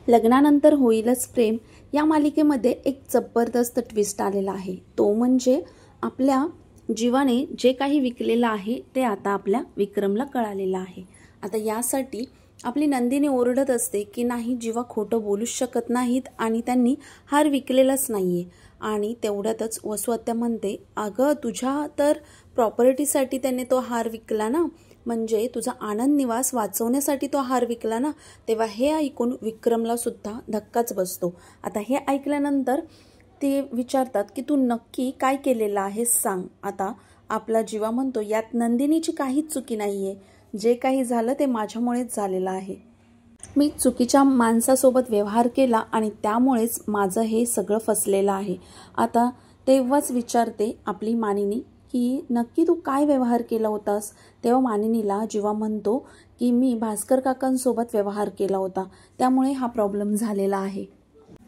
लग्नानंतर होईलच प्रेम या मालिकेमध्ये एक जबरदस्त ट्विस्ट आलेला आहे। तो म्हणजे आपल्या जीवाने जे काही विकलेलं आहे ते आता आपल्या विक्रमला कळालेलं आहे। आता यासाठी आपली नंदिनी ओरडत असते की नाही, जीवा खोटं बोलूच शकत नाहीत आणि त्यांनी हार विकलेलाच नाहीये। आणि तेवढ्यातच वसुआत्या म्हणते, अगं तुझ्या तर प्रॉपर्टीसाठी त्याने तो हार विकला ना, म्हणजे तुझा आनंद निवास वाचवण्यासाठी तो हार विकला ना। तेव्हा हे ऐकून विक्रमला सुद्धा धक्काच बसतो। आता हे ऐकल्यानंतर ते विचारतात की तू नक्की काय केलेलं आहे सांग। आता आपला जीवा म्हणतो, यात नंदिनीची काहीच चुकी नाहीये, जे काही झालं ते माझ्यामुळेच झालेलं आहे। मी चुकीच्या माणसासोबत व्यवहार केला आणि त्यामुळेच माझं हे सगळं फसलेलं आहे। आता तेव्हाच विचारते आपली मानिनी की नक्की तू काय व्यवहार केला होतास। तेव्हा मानिनीला जीवा म्हणतो की मी भास्कर काकांसोबत व्यवहार केला होता, त्यामुळे हा प्रॉब्लेम झालेला आहे।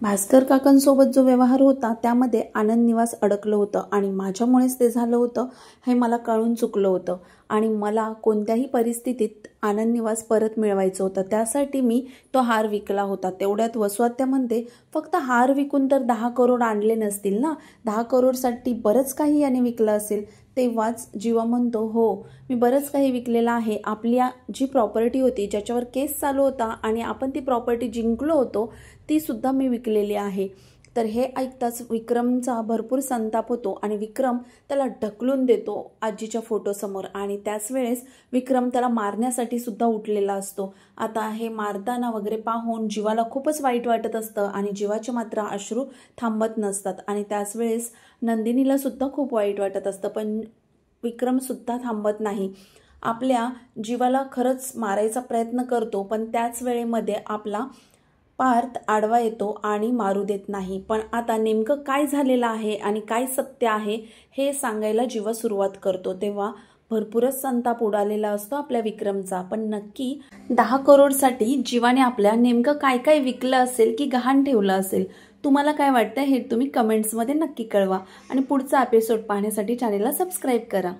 भास्कर काकांसोबत जो व्यवहार होता त्यामध्ये आनंद निवास अडकलं होतं आणि माझ्यामुळेच ते झालं होतं हे मला कळून चुकलं होतं आणि मला कोणत्याही परिस्थितीत आनंद निवास परत मिळवायचं होतं, त्यासाठी मी तो हार विकला होता। तेवढ्यात वसुआत्या म्हणते, फक्त हार विकून तर 10 करोड आणले नसतील ना, 10 करोडसाठी बरंच काही याने विकलं असेल। तेव्हाच जीवा म्हणतो, हो मी बरंच काही विकलेलं आहे। आपली जी प्रॉपर्टी होती ज्याच्यावर केस चालू होता आणि आपण ती प्रॉपर्टी जिंकलो होतो ती सुद्धा मी विकलेली आहे। तर हे ऐकताच विक्रमचा भरपूर संताप होतो आणि विक्रम त्याला ढकलून देतो आजीच्या फोटोसमोर आणि त्याच वेळेस विक्रम त्याला मारण्यासाठी सुद्धा उठलेला असतो। आता हे मारताना वगैरे पाहून जीवाला खूपच वाईट वाटत असतं आणि जीवाचे मात्र अश्रू थांबत नसतात आणि त्याच वेळेस नंदिनीला सुद्धा खूप वाईट वाटत असतं, पण विक्रम सुद्धा थांबत नाही। आपल्या जीवाला खरंच मारायचा प्रयत्न करतो, पण त्याच वेळेमध्ये आपला पार्थ आडवा येतो आणि मारू देत नाही। पण आता नेमकं काय झालेलं आहे आणि काय सत्य आहे हे सांगायला जीवा सुरुवात करतो। तेव्हा भरपूरच संताप उडालेला असतो आपल्या विक्रमचा, पण नक्की 10 करोडसाठी जीवाने आपल्या नेमकं काय काय विकलं असेल की गहाण ठेवलं असेल, तुम्हाला काय वाटतं हे तुम्ही कमेंट्समध्ये नक्की कळवा आणि पुढचा एपिसोड पाहण्यासाठी चॅनेलला सबस्क्राईब करा।